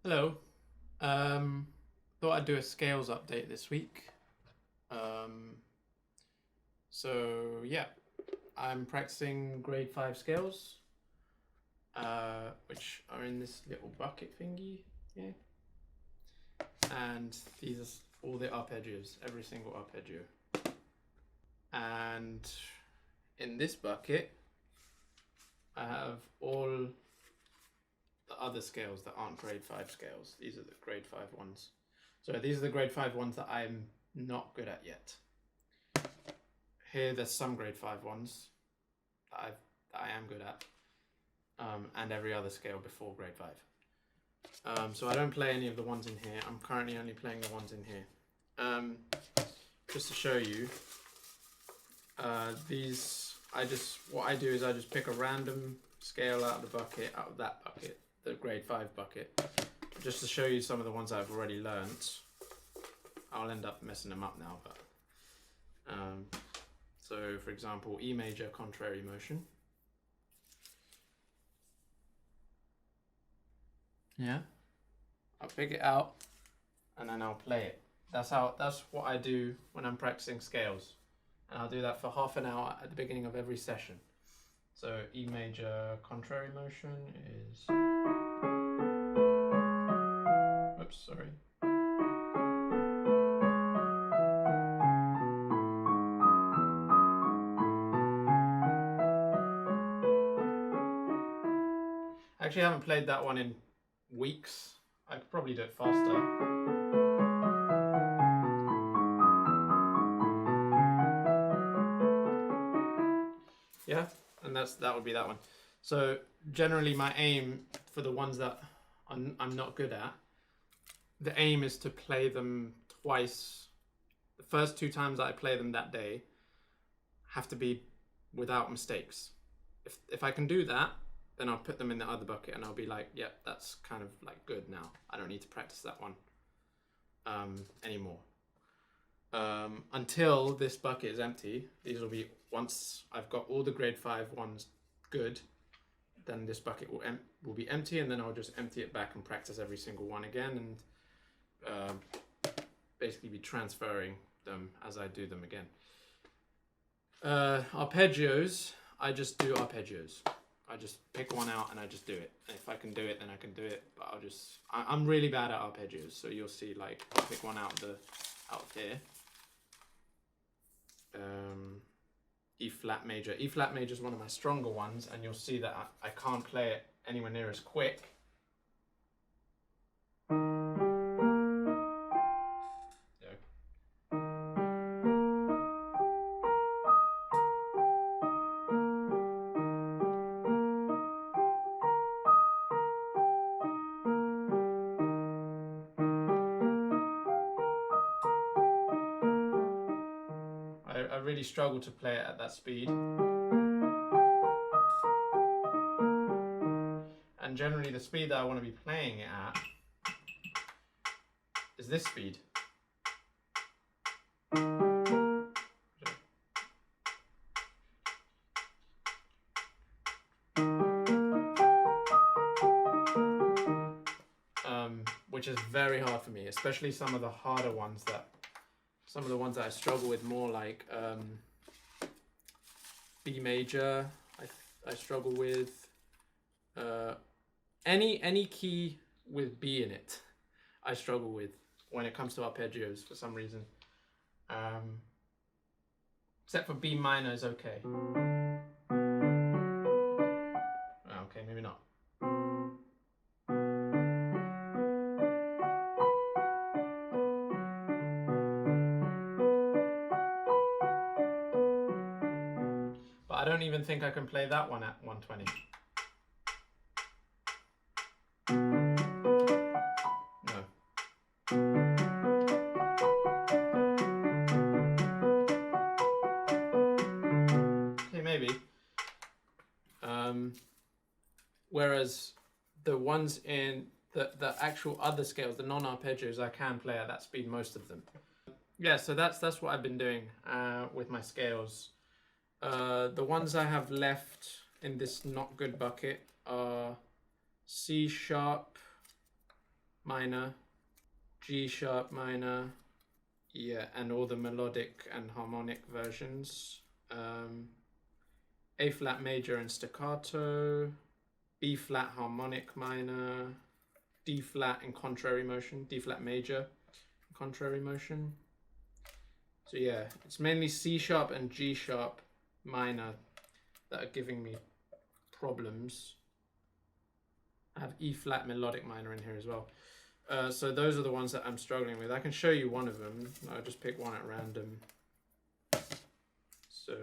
Hello. Um, Thought I'd do a scales update this week. Um, yeah, I'm practicing grade 5 scales, which are in this little bucket thingy here. And these are all the arpeggios, every single arpeggio. And in this bucket, I have all the other scales that aren't grade 5 scales. These are the grade 5 ones. So these are the grade 5 ones that I'm not good at yet. Here there's some grade 5 ones that I am good at, and every other scale before grade 5. So I don't play any of the ones in here. I'm currently only playing the ones in here. Just to show you, what I do is I just pick a random scale out of the bucket, out of that bucket, the grade 5 bucket, just to show you some of the ones I've already learnt. I'll end up messing them up now, but so for example, E major contrary motion. Yeah, I'll pick it out and then I'll play it. That's what I do when I'm practicing scales, and I'll do that for half an hour at the beginning of every session. So E major contrary motion is, oops, sorry. I actually haven't played that one in weeks. I could probably do it faster. Yeah, and that would be that one. So generally my aim for the ones that I'm not good at, the aim is to play them twice. The first 2 times that I play them that day have to be without mistakes. If I can do that, then I'll put them in the other bucket and I'll be like, yeah, that's kind of like good now. I don't need to practice that one anymore. Until this bucket is empty. These will be, once I've got all the grade 5 ones good, then this bucket will be empty, and then I'll just empty it back and practice every single one again, and basically be transferring them as I do them again. Arpeggios, I just do arpeggios. I just pick one out and I just do it. And if I can do it, then I can do it. But I'm really bad at arpeggios, so you'll see, like, I'll pick one out here. E flat major. E flat major is one of my stronger ones, and you'll see that I can't play it anywhere near as quick. I really struggle to play it at that speed. And generally the speed that I want to be playing it at is this speed. Which is very hard for me, especially some of the harder ones some of the ones that I struggle with more, like B major, I struggle with. Any key with B in it, I struggle with when it comes to arpeggios for some reason. Except for B minor is okay. Okay, maybe not. But I don't even think I can play that one at 120. Whereas the ones in the actual other scales, the non-arpeggios, I can play at that speed, most of them. Yeah, so that's what I've been doing with my scales. The ones I have left in this not good bucket are C sharp, minor, G sharp minor, yeah, and all the melodic and harmonic versions. A flat major and staccato, B flat harmonic minor, D flat and contrary motion, D flat major, contrary motion. So yeah, it's mainly C sharp and G sharp minor that are giving me problems. I have E flat melodic minor in here as well. So those are the ones that I'm struggling with. I can show you one of them. I'll just pick one at random. So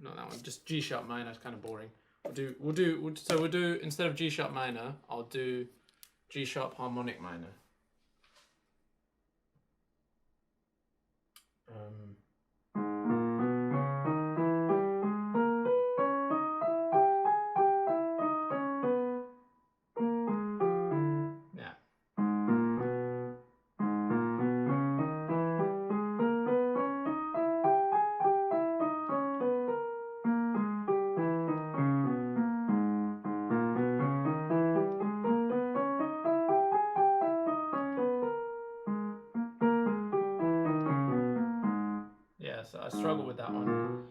not that one. Just G sharp minor is kind of boring. We'll do instead of G sharp minor, I'll do G sharp harmonic minor. Yeah. Yeah, so I struggle with that one.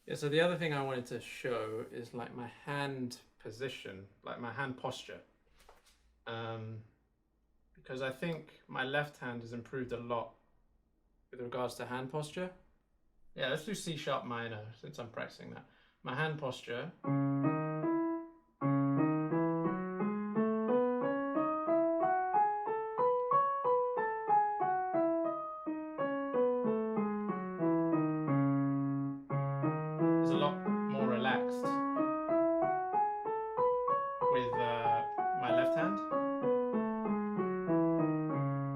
Yeah, so the other thing I wanted to show is like my hand position, like my hand posture. Because I think my left hand has improved a lot with regards to hand posture. Yeah, let's do C sharp minor since I'm practicing that. My hand posture. Is a lot more relaxed with my left hand.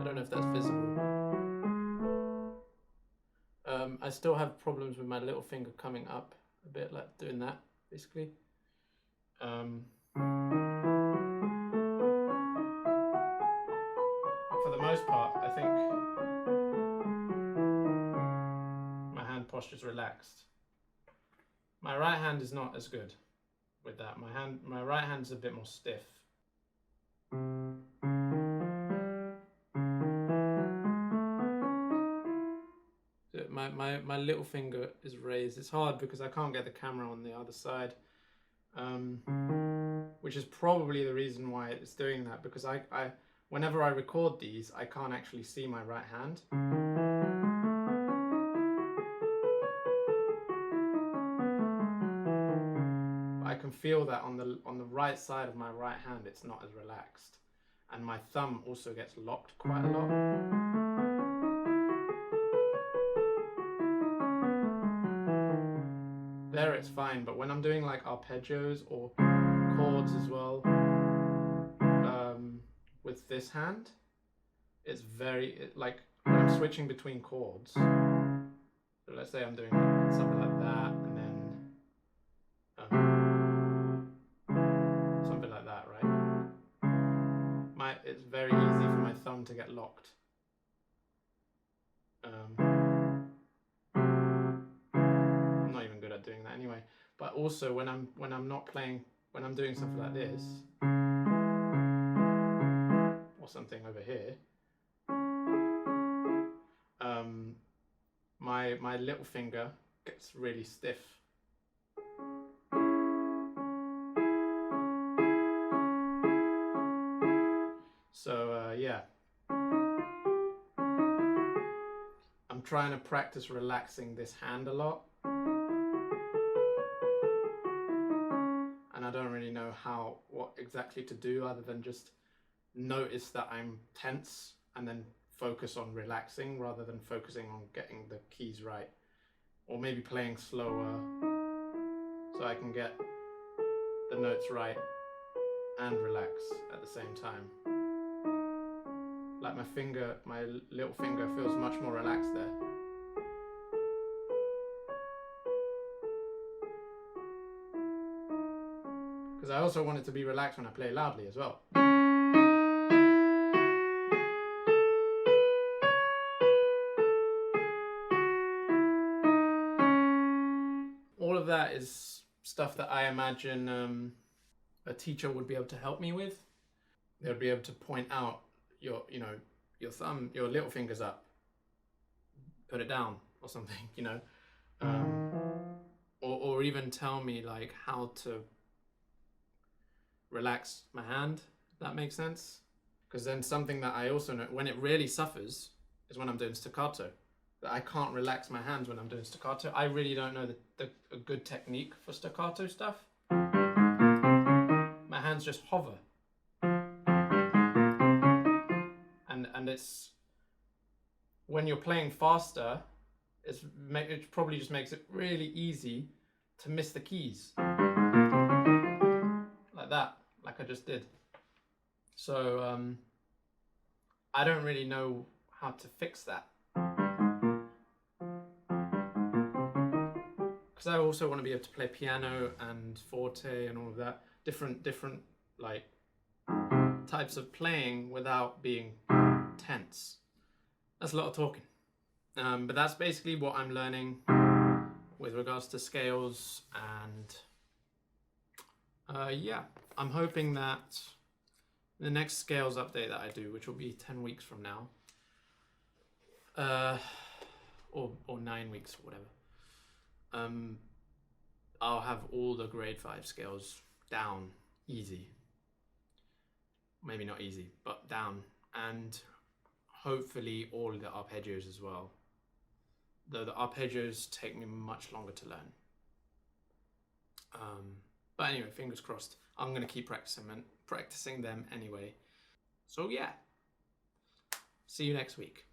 I don't know if that's visible. I still have problems with my little finger coming up a bit, like doing that, basically. But for the most part, I think my hand posture is relaxed. My right hand is not as good with that. My right hand's a bit more stiff. My little finger is raised. It's hard because I can't get the camera on the other side, which is probably the reason why it's doing that, because I whenever I record these, I can't actually see my right hand. I can feel that on the right side of my right hand, it's not as relaxed, and my thumb also gets locked quite a lot. There it's fine, but when I'm doing like arpeggios or chords as well, with this hand, it's like when I'm switching between chords. So let's say I'm doing something like that, and then something like that, right? It's very easy for my thumb to get locked. I'm not even good at doing that anyway. But also when I'm not playing, when I'm doing something like this, or something over here, my little finger gets really stiff. So yeah, I'm trying to practice relaxing this hand a lot, and I don't really know what exactly to do other than just notice that I'm tense and then focus on relaxing rather than focusing on getting the keys right, or maybe playing slower so I can get the notes right and relax at the same time. Like my little finger feels much more relaxed there. Because I also want it to be relaxed when I play loudly as well. All of that is stuff that I imagine a teacher would be able to help me with. they'll be able to point out your, your thumb, your little fingers up, put it down or something, or even tell me like how to relax my hand, if that makes sense. Because then something that I also know, when it really suffers, is when I'm doing staccato. That I can't relax my hands when I'm doing staccato. I really don't know a good technique for staccato stuff. My hands just hover. And it's, when you're playing faster, it probably just makes it really easy to miss the keys. Like that, like I just did. So I don't really know how to fix that. Because I also want to be able to play piano and forte and all of that. Different like types of playing without being tense. That's a lot of talking. But that's basically what I'm learning with regards to scales, and yeah, I'm hoping that the next scales update that I do, which will be 10 weeks from now, or 9 weeks or whatever, I'll have all the grade 5 scales down easy. Maybe not easy, but down, and hopefully all the arpeggios as well. Though the arpeggios take me much longer to learn. But anyway, fingers crossed. I'm going to keep practicing them anyway. So yeah, see you next week.